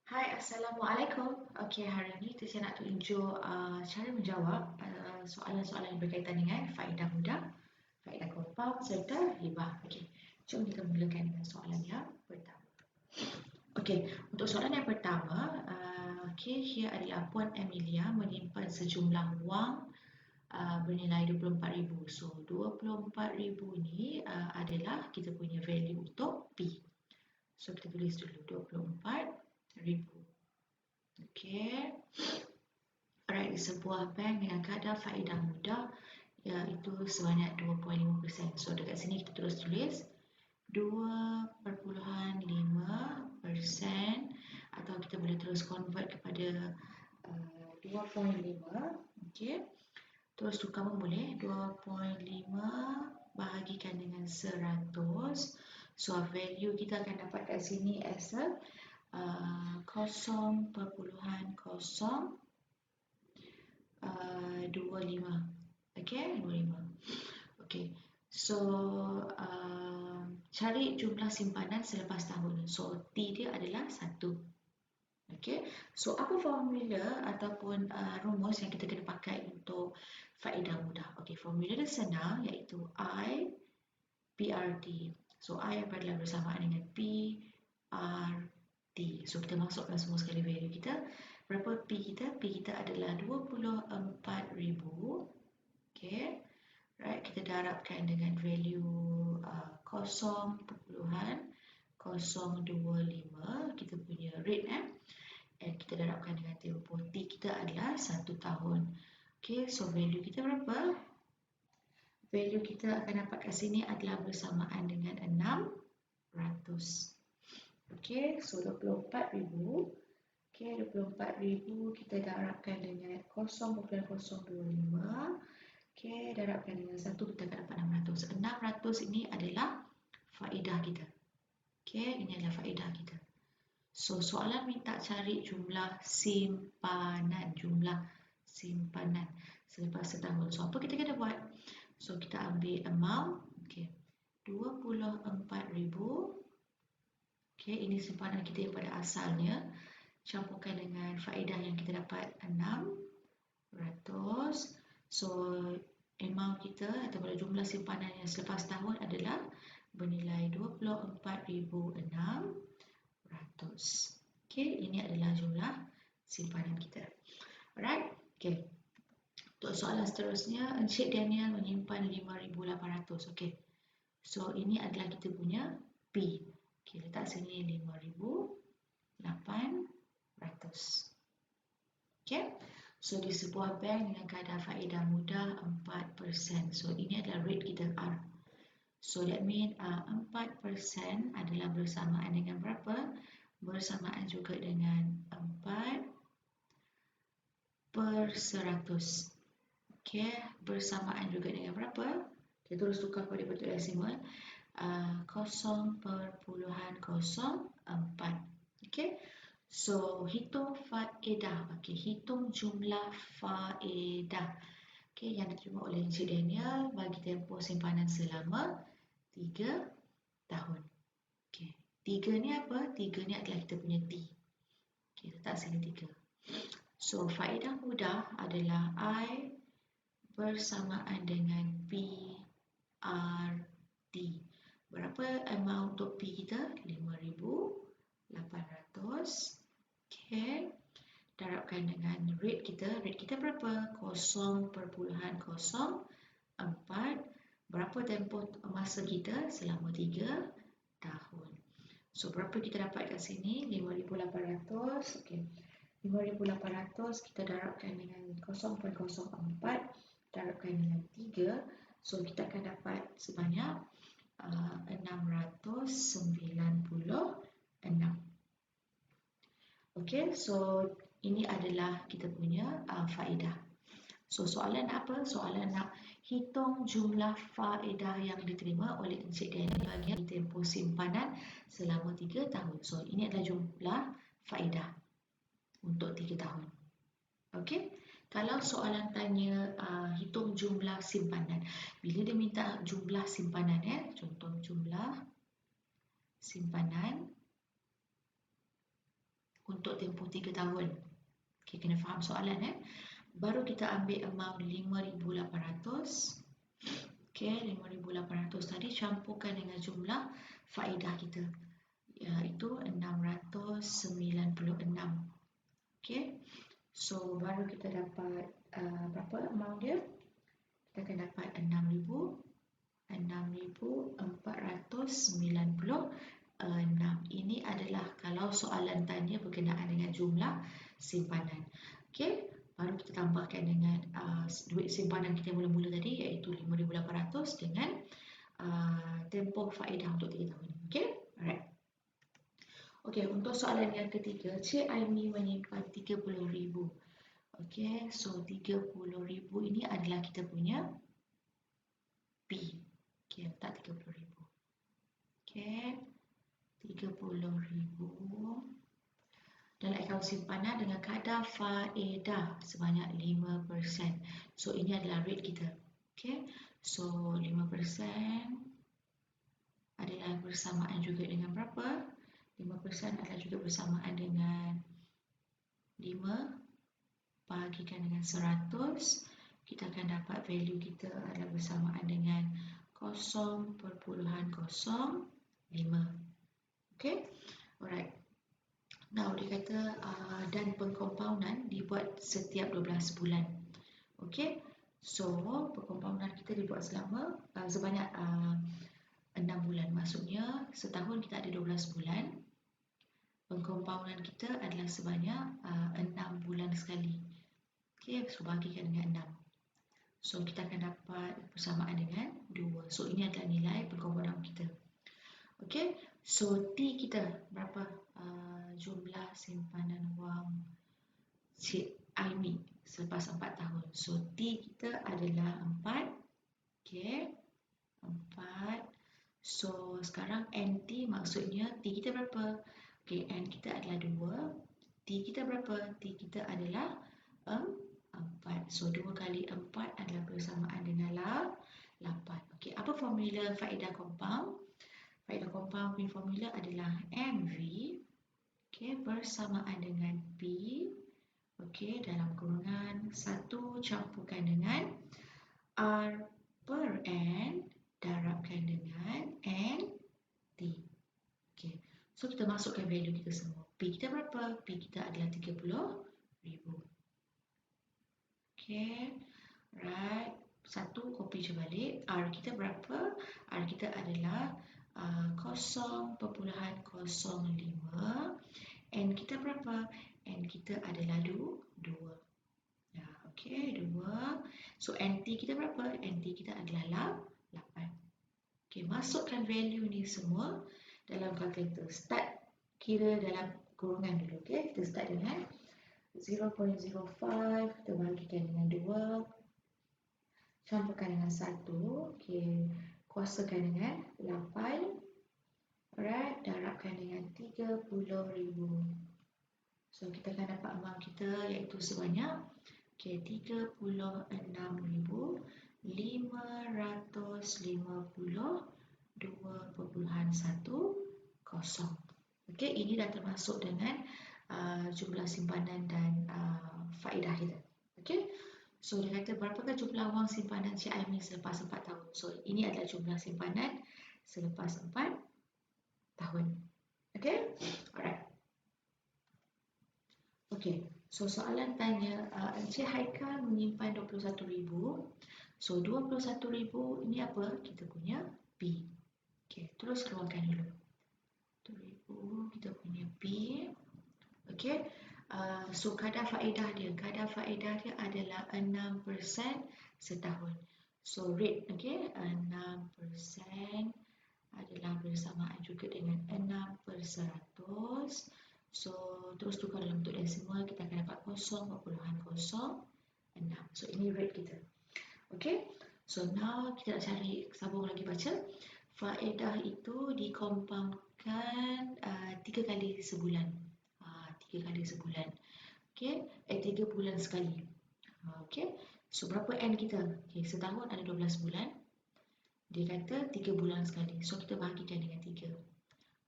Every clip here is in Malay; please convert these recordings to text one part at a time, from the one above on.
Hai, Assalamualaikum. Okey, hari ini saya nak tunjuk cara menjawab soalan-soalan yang berkaitan dengan faedah mudah, faedah compound serta riba. Okey, jom kita mulakan dengan soalan yang pertama. Okey, untuk soalan yang pertama, okey, here adalah Puan Emilia menyimpan sejumlah wang bernilai 24,000. So, 24,000 ni adalah kita punya value untuk P. So, kita tulis dulu 24,000. Okey. Alright, sebuah bank dengan kadar faedah mudah iaitu sebanyak 2.5%. So dekat sini kita terus tulis 2.5% atau kita boleh terus convert kepada 2.5. Okey. Terus tukar pun boleh. 2.5 bahagikan dengan 100. So value kita akan dapat kat sini as a 0.025. Okay, 25. Okay, so cari jumlah simpanan selepas tahun. So T dia adalah 1. Okay, so apa formula ataupun rumus yang kita kena pakai untuk faedah mudah? Okay, formula dia senang iaitu I PRT. So I adalah bersamaan dengan PRT. So kita masukkan semua sekali value kita. Berapa P kita? P kita adalah 24,000. Okay. Right, kita darabkan dengan value 0.025 kita punya rate and kita darabkan dengan tempoh T kita adalah 1 tahun. Okay, so value kita berapa? Value kita akan dapat kat sini adalah bersamaan dengan 600. Okay, so 24,000. Okay, 24,000 kita darabkan dengan 0.025. Okay, darabkan dengan 1 kita akan dapat 600. 600 ini adalah faedah kita. Okay, ini adalah faedah kita. So, soalan minta cari jumlah simpanan. Jumlah simpanan selepas setahun. So, apa kita kena buat? So, kita ambil amount. Okay, 24,000. Okay, ini simpanan kita yang pada asalnya. Campurkan dengan faedah yang kita dapat 600. So, amount kita ataupun jumlah simpanan yang selepas tahun adalah bernilai 24,600. Okay, ini adalah jumlah simpanan kita. Alright, okay. Untuk soalan seterusnya, Encik Daniel menyimpan 5,800. Okay, so ini adalah kita punya P. Okay, letak sini 5,800. Okay, so di sebuah bank dengan kadar faedah mudah 4%. So ini adalah rate kita R. So that means 4% adalah bersamaan dengan berapa? Bersamaan juga dengan 4/100. Okay, bersamaan juga dengan berapa? Kita terus tukar kepada bentuk desimal. 0.04. Okay, so hitung faedah. Okay, hitung jumlah faedah. Okay, yang diterima oleh Encik Daniel bagi tempoh simpanan selama 3 tahun. Okay, 3 ni apa? 3 ni adalah kita punya T. Okay, letak sini 3. So, faedah mudah adalah I bersamaan dengan PRT. Berapa amount untuk P kita? 5,800. Okay, darabkan dengan rate kita. Rate kita berapa? 0.04. Berapa tempoh masa kita? Selama 3 tahun. So, berapa kita dapat kat sini? 5,800. Okay, 5,800 kita darabkan dengan 0.04. Darabkan dengan 3. So, kita akan dapat sebanyak 696. Okay, so ini adalah kita punya faedah. So, soalan apa? Soalan nak hitung jumlah faedah yang diterima oleh Encik Daniel bagi tempoh simpanan selama 3 tahun. So, ini adalah jumlah faedah untuk 3 tahun. Okay, kalau soalan tanya hitung jumlah simpanan, bila dia minta jumlah simpanan, contoh jumlah simpanan untuk tempoh 3 tahun. Okay, kena faham soalan Baru kita ambil amount 5,800. Okay, 5,800 tadi campurkan dengan jumlah faedah kita, iaitu 696. Okay, so baru kita dapat berapa amount dia? Kita akan dapat 6,496. Ini adalah kalau soalan tanya berkenaan dengan jumlah simpanan. Okay, baru kita tambahkan dengan duit simpanan kita mula-mula tadi, iaitu 5,800 dengan tempoh faedah untuk 3 tahun. Okay, alright. Okay, untuk soalan yang ketiga, Cik Aimi menyimpan 30,000. Okay, so 30,000 ini adalah kita punya P. Okay, letak 30,000. Okay, 30,000 dalam akaun simpanan dengan kadar faedah sebanyak 5%. So ini adalah rate kita. Okay, so 5% adalah bersamaan juga dengan berapa? 5% adalah juga bersamaan dengan 5 bahagikan dengan 100. Kita akan dapat value kita adalah bersamaan dengan 0.05. Okay, alright. Now dia kata dan pengkompaunan dibuat setiap 12 bulan. Okay, so pengkompaunan kita dibuat sebanyak 6 bulan. Maksudnya setahun kita ada 12 bulan. Pengkompaunan kita adalah sebanyak 6 bulan sekali. Okay, so bagikan dengan 6. So kita akan dapat bersamaan dengan 2. So ini adalah nilai pengkompaunan kita. Okay, so T kita berapa? Jumlah simpanan wang Cik Aimi selepas 4 tahun. So T kita adalah 4. Okay, 4. So sekarang NT maksudnya T kita berapa? Okay, N kita adalah 2. T kita berapa? T kita adalah 4. So 2 kali 4 adalah bersamaan dengan 8. Okay, apa formula faedah compound? Faedah compound punya formula adalah MV, okay, bersamaan dengan P, okay, dalam kurungan 1 campurkan dengan R per N darabkan dengan NT. Okay, so kita masukkan value kita semua. P kita berapa? P kita adalah 30,000. Okay, right. 1 copy je balik. R kita berapa? R kita adalah 0.05. N kita berapa? N kita adalah 2. Okay, 2. So NT kita berapa? NT kita adalah 8. Okay, masukkan value ni semua dalam kalkulator. Start kira dalam kurungan dulu. Okay, kita start dengan 0.05, kita bagikan dengan 2, campurkan dengan 1, okay, kuasakan dengan 8, alright, darabkan dengan 30,000. So kita akan dapat amount kita iaitu sebanyak 36,550.2,10. Okay, ini dah termasuk dengan jumlah simpanan dan faedah kita. Okay, so dia kata berapakah jumlah wang simpanan Cik Aimi selepas 4 tahun. So ini adalah jumlah simpanan selepas 4 tahun. Okay, alright. Okay, so soalan tanya Encik Haikal menyimpan 21,000. So 21,000 ini apa? Kita punya P. Okay, terus keluarkan dulu. 1,000 kita punya P. Okay, so kadar faedah dia adalah 6% setahun. So rate, okay, 6% adalah bersamaan juga dengan 6/100. So terus tukar dalam bentuk desimal, kita akan dapat 0.06. So ini rate kita. Okay, so now kita nak cari, sambung lagi baca. Faedah itu dikompaundkan 3 kali sebulan. 3 kali sebulan. Okay, 3 bulan sekali. Okay, so berapa N kita? Okay, setahun ada 12 bulan. Dia kata 3 bulan sekali. So kita bahagikan dengan 3.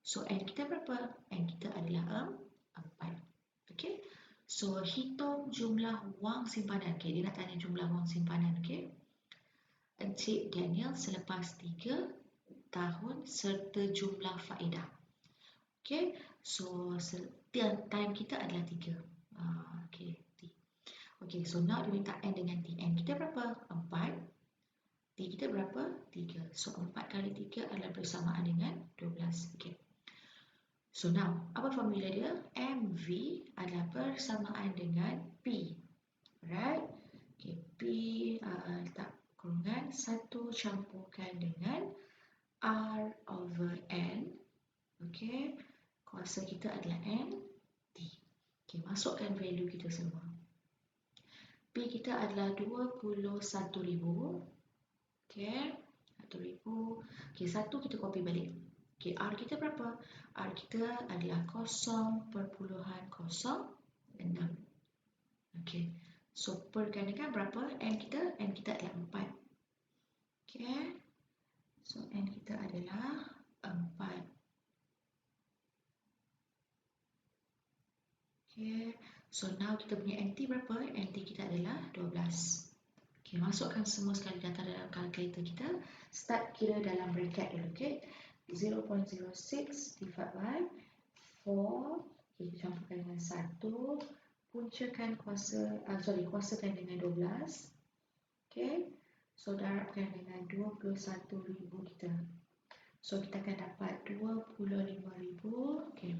So N kita berapa? N kita adalah 4. So, hitung jumlah wang simpanan. Okay, dia nak tanya jumlah wang simpanan. Okay. Encik Daniel selepas 3 tahun serta jumlah faedah. Okay. So, time kita adalah 3. Okay. Okay, so now dia minta N dengan T. N kita berapa? 4. T kita berapa? 3. So, 4 kali 3 adalah bersamaan dengan 12. Okay. So now, apa formula dia? MV adalah bersamaan dengan P. Right? Okay, P letak kurungan 1 campurkan dengan R over N. Okay, kuasa kita adalah N, T. Okay, masukkan value kita semua. P kita adalah 21,000. Okay, 1,000. Okay, 1 kita copy balik. Okay, R kita berapa? R kita adalah 0.06. Okay, so pergandakan berapa? N kita adalah 4. Okay, so N kita adalah 4. Okay, so now kita punya NT berapa? NT kita adalah 12. Okay, masukkan semua sekali data dalam kalkulator kita. Start kira dalam bracket dulu. Okay, 0.06 divided by 4. Okay, kita campurkan dengan 1. Puncakan kuasakan dengan 12. Okay, so darabkan dengan 21,000 kita. So kita akan dapat 25,000. Okay,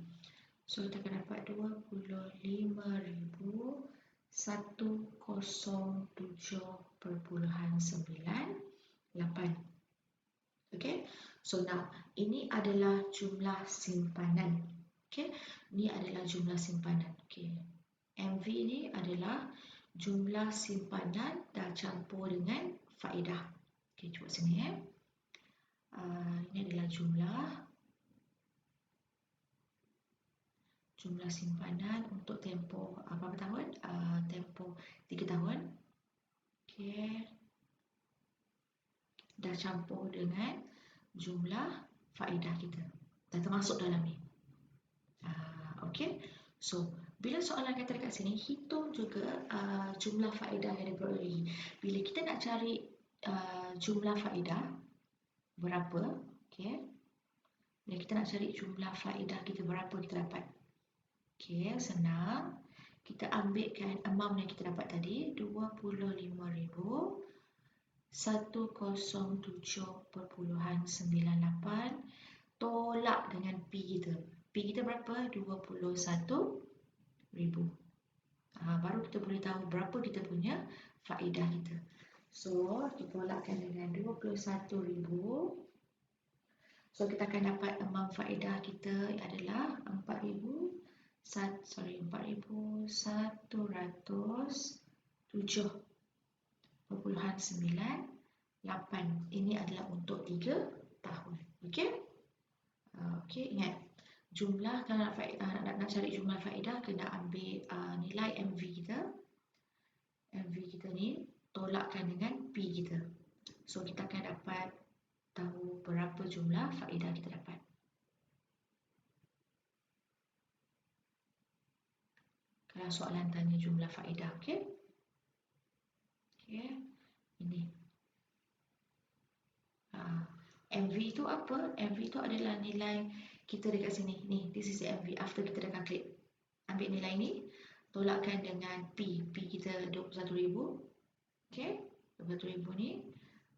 so kita akan dapat 25,107.98. Okay, so now ini adalah jumlah simpanan. Okay, ini adalah jumlah simpanan. Okay, MV ini adalah jumlah simpanan dah campur dengan faedah. Okay, cuba sini ya. Ini adalah jumlah simpanan untuk tempoh berapa tahun? Tempoh 3 tahun. Okay, dah campur dengan jumlah faedah kita. Dah termasuk dalam ni. Okay, so bila soalan kata dekat sini, hitung juga jumlah faedah yang diperolehi. Bila kita nak cari jumlah faedah berapa, okay, bila kita nak cari jumlah faedah kita berapa kita dapat. Okay, senang. Kita ambilkan amount yang kita dapat tadi, 25,000. 107.98 tolak dengan P kita. P kita berapa? 21,000. Baru kita boleh tahu berapa kita punya faedah kita. So, kita tolakkan dengan 21,000. So, kita akan dapat amount faedah kita adalah 4,107.98. Ini adalah untuk 3 tahun. Okey? Okey, ingat. Jumlah, kalau nak cari jumlah faedah, kena ambil nilai MV kita. MV kita ni tolakkan dengan P kita. So, kita akan dapat tahu berapa jumlah faedah kita dapat. Kalau soalan tanya jumlah faedah, okey? Okey, ini. MV itu apa? MV itu adalah nilai kita dekat sini. Ni, this is the MV after kita dah calculate. Ambil nilai ni, tolakkan dengan P. P kita 21,000. Okey, 21,000 ni.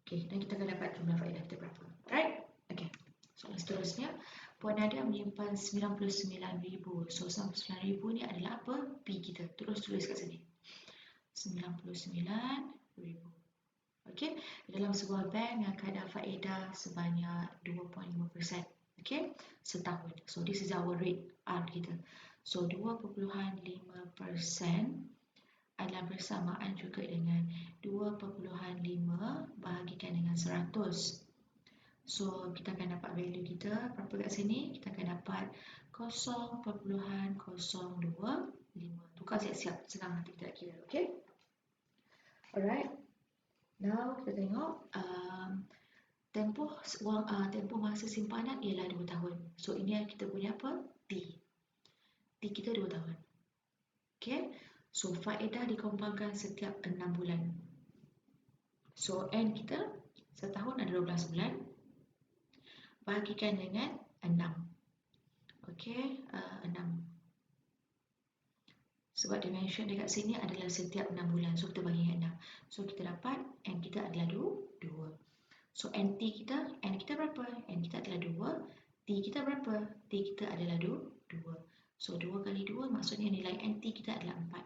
Okey, dan kita akan dapat jumlah faedah kita berapa. Right? Okey. Soalan seterusnya, Puan Nadia menyimpan 99,000. So, 99,000 ni adalah apa? P kita. Terus tulis kat sini. 99,000. Okey, dalam sebuah bank yang kadar faedah sebanyak 2.5%. Okey, setahun. So, this is our rate R kita. So, 2.5% adalah bersamaan juga dengan 2.5 bahagikan dengan 100. So, kita akan dapat value kita berapa kat sini? Kita akan dapat 0.025. Tukar siap-siap, senang nanti kita nak kira. Okey? Alright. Now, kita tengok tempoh masa simpanan ialah 2 tahun. So, ini yang kita punya apa? T. T kita 2 tahun. Okay, so faedah dikompangkan setiap 6 bulan. So N kita setahun ada 12 bulan, bahagikan dengan 6. Okay, 6. Sebab dimension dekat sini adalah setiap 6 bulan. So kita bagi dengan 6. So kita dapat N kita adalah 2. So N kita berapa? N kita adalah 2. T kita berapa? T kita adalah 2. So 2 kali 2 maksudnya nilai NT kita adalah 4.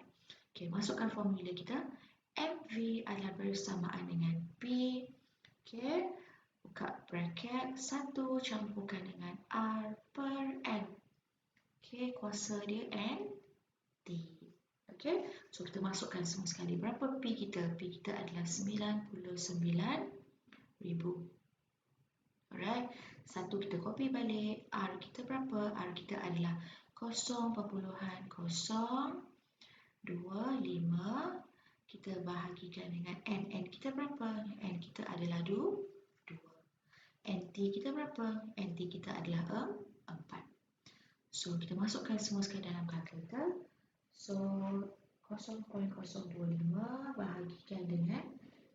Okay, masukkan formula kita. MV adalah bersamaan dengan P. Okay, buka bracket 1 campurkan dengan R per N. Okay, kuasa dia N T. Okay, so kita masukkan semua sekali. Berapa P kita? P kita adalah 99,000. Alright, 1 kita copy balik. R kita berapa? R kita adalah 0.025. Kita bahagikan dengan N. N kita berapa? N kita adalah 2. NT kita berapa? NT kita adalah 4. So kita masukkan semua sekali dalam kalkulator. So 0.025 bahagikan dengan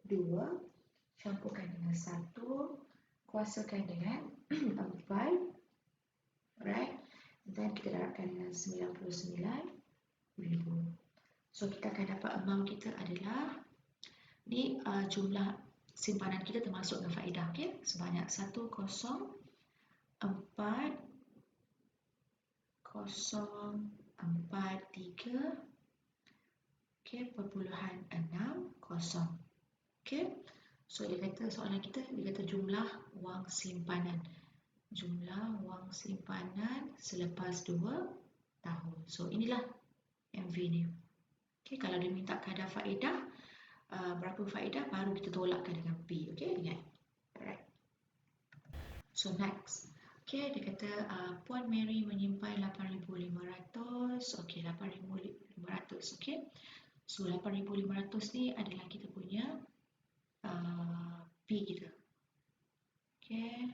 2, campurkan dengan 1, kuasakan dengan 4. Alright, dan kita dapatkan dengan 99,000. So kita akan dapat amount kita adalah ni jumlah simpanan kita termasuk dengan faedah, okay? Sebanyak 104,043 okay, .60. Okay, so dia kata soalan kita, dia kata jumlah wang simpanan. Jumlah wang simpanan selepas 2 tahun. So inilah MV ni. Okay, kalau dia minta kadar faedah, berapa faedah baru kita tolakkan dengan P. Okay, ingat. Alright. So next. Okay, dia kata Puan Mary menyimpan 8,500. Okay, 8,500. Okay. So 8,500 ni adalah kita punya P kita. Okay,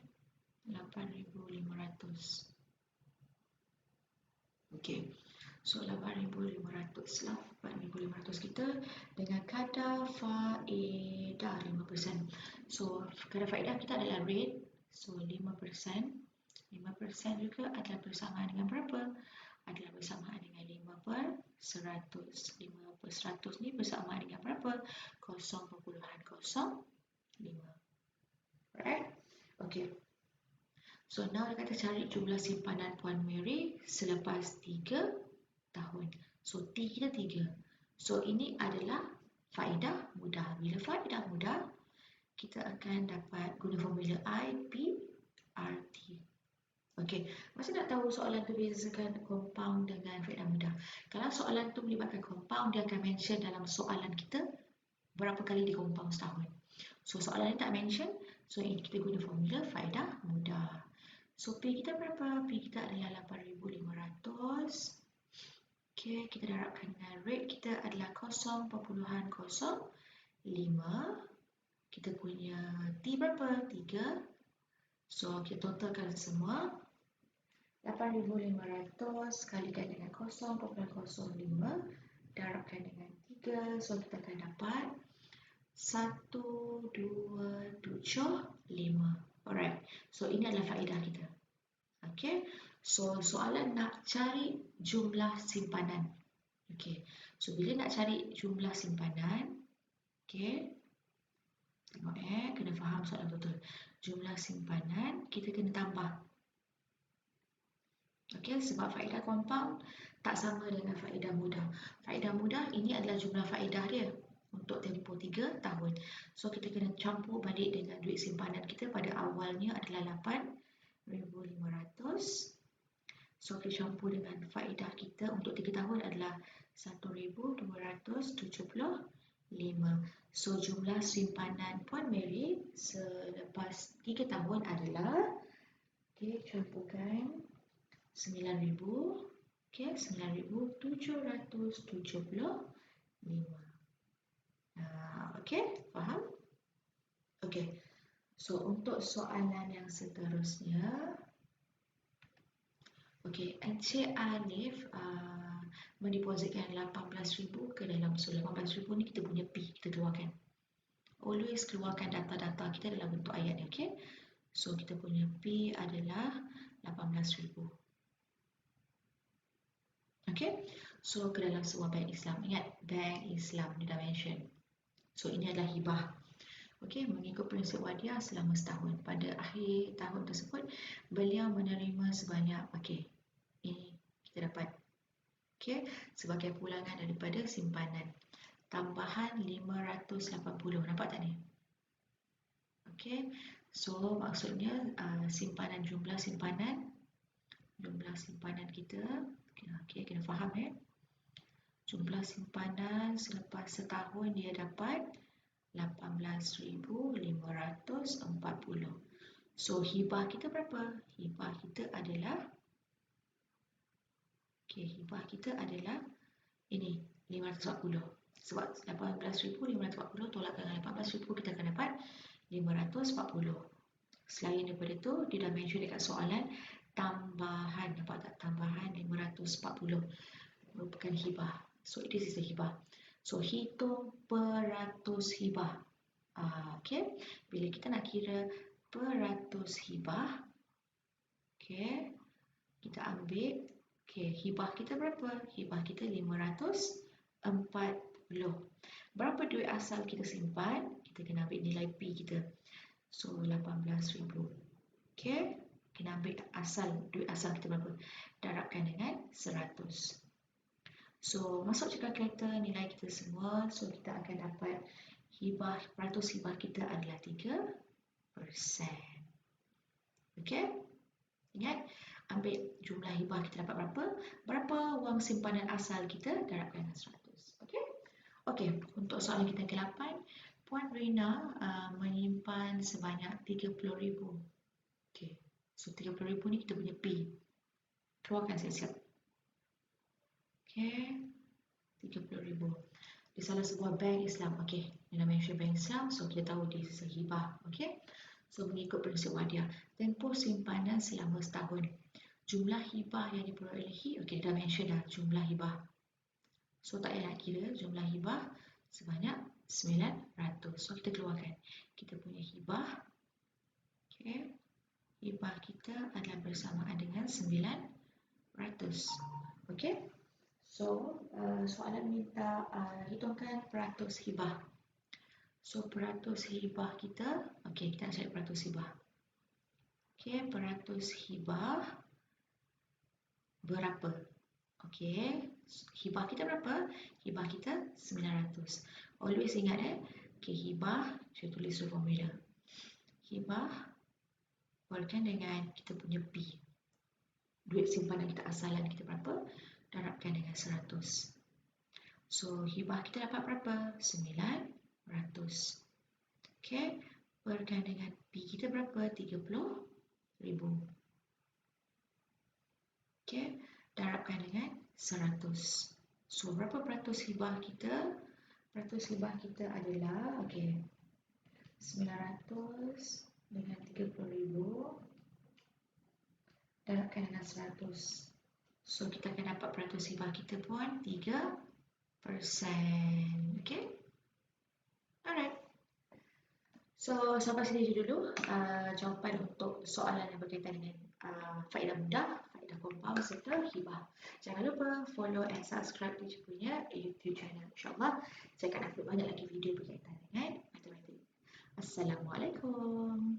8,500. Okay. So 8,500 lah. 8,500 kita dengan kadar faedah 5%. So kadar faedah kita adalah rate. So 5%. 5% juga adalah bersamaan dengan berapa? Adalah bersamaan dengan 5/100. 5/100 ni bersamaan dengan berapa? 0.05. Alright? Okay. So now dia kata cari jumlah simpanan Puan Mary selepas 3 tahun. So T kita 3. So ini adalah faedah mudah. Bila faedah mudah, kita akan dapat guna formula IPRT. Okey, masih nak tahu soalan tu bezakan compound dengan faedah mudah. Kalau soalan tu melibatkan compound, dia akan mention dalam soalan kita berapa kali di compound setahun. So soalan ni tak mention, so ini kita guna formula faedah mudah. So P kita berapa? P kita adalah 8,500. Okey, kita darabkan dengan rate kita adalah 0.05. Kita punya T berapa? 3. So kita totalkan semua. 8,500 kalikan dengan 0.05 darabkan dengan 3. So kita akan dapat 1,275. Alright. So ini adalah faedah kita. Okay. So soalan nak cari jumlah simpanan. Okay. So bila nak cari jumlah simpanan, okay. Tengok kena faham soalan betul. Jumlah simpanan kita kena tambah. Okay, sebab faedah compound tak sama dengan faedah mudah. Faedah mudah ini adalah jumlah faedah dia untuk tempoh 3 tahun. So kita kena campur balik dengan duit simpanan kita pada awalnya adalah 8,500. So kita campur dengan faedah kita untuk 3 tahun adalah 1,275. So jumlah simpanan Puan Mary selepas 3 tahun adalah, okay, campurkan 9,000, okay, 9,775. Okay, faham? Okay, so untuk soalan yang seterusnya, okay, Encik Alif mendepositkan 18,000 ke dalam. So 18,000 ni kita punya P, kita keluarkan. Always keluarkan data-data kita dalam bentuk ayat ni, okey? So kita punya P adalah 18,000. Okey? So ke dalam sebuah bank Islam. Ingat, bank Islam dia dah mention. So ini adalah hibah. Okey, mengikut prinsip wadiah selama setahun. Pada akhir tahun tersebut, beliau menerima sebanyak, okey, ini kita dapat. Okey, sebagai pulangan daripada simpanan. Tambahan 580. Nampak tak ni? Okey, so maksudnya jumlah simpanan kita, okey, kena faham ya. Jumlah simpanan selepas setahun dia dapat 18,540. So hibah kita berapa? Hibah kita adalah ini 540. Sebab 18,540 tolak dengan 18,000 kita akan dapat 540. Selain daripada tu, dia dah mention dekat soalan tambahan. Nampak tak? Tambahan 540 merupakan hibah. So this is a hibah. So hitung peratus hibah. Okay. Bila kita nak kira peratus hibah, okay, kita ambil, okay, hibah kita berapa? Hibah kita 540. Berapa duit asal kita simpan? Kita kena ambil nilai P kita. So 18,000. Okay. Kena ambil duit asal kita berapa? Darabkan dengan 100. So masuk je kalkulator nilai kita semua. So kita akan dapat peratus hibah kita adalah 3%. Okay. Ingat, ambil jumlah hibah kita dapat berapa? Berapa wang simpanan asal kita? Darabkan dengan 100. Okay. Okay, untuk soalan kita ke-8, Puan Rina menyimpan sebanyak 30,000. Okay. So 30,000 ni kita punya P. Keluarkan siap-siap. Okay. 30,000. Di salah sebuah bank Islam. Okay. Dia nak mention bank Islam. So kita tahu dia hibah. Okay. So mengikut prinsip wadiah. Tempoh simpanan selama setahun. Jumlah hibah yang diperolehi. Okay. Dia dah mention dah jumlah hibah. So tak payah nak kira jumlah hibah sebanyak 900. So kita keluarkan. Kita punya hibah. Okay. Hibah kita adalah bersamaan dengan 900. Okay. So, soalan minta hitungkan peratus hibah. So, peratus hibah kita, okay, kita nak cari peratus hibah. Okay, peratus hibah berapa? Okay, hibah kita berapa? Hibah kita 900. Always ingat okay, hibah, saya tulis formula. Hibah buatkan dengan kita punya P. Duit simpanan kita asalan kita berapa? Darabkan dengan 100. So, hibah kita dapat berapa? 900. Okay. Buatkan dengan P kita berapa? 30,000. Okay. Darabkan dengan 100. So, berapa peratus hibah kita? Peratus hibah kita adalah, okay, 900 dengan 30,000. Darabkan dengan 100. So, kita akan dapat peratus hibah kita pun 3%. Okay? Alright. So, sampai sini dulu jawapan untuk soalan yang berkaitan dengan faedah mudah, faedah kompam serta hibah. Jangan lupa follow and subscribe di punya YouTube channel. InsyaAllah, saya akan upload banyak lagi video berkaitan dengan matematik. Assalamualaikum.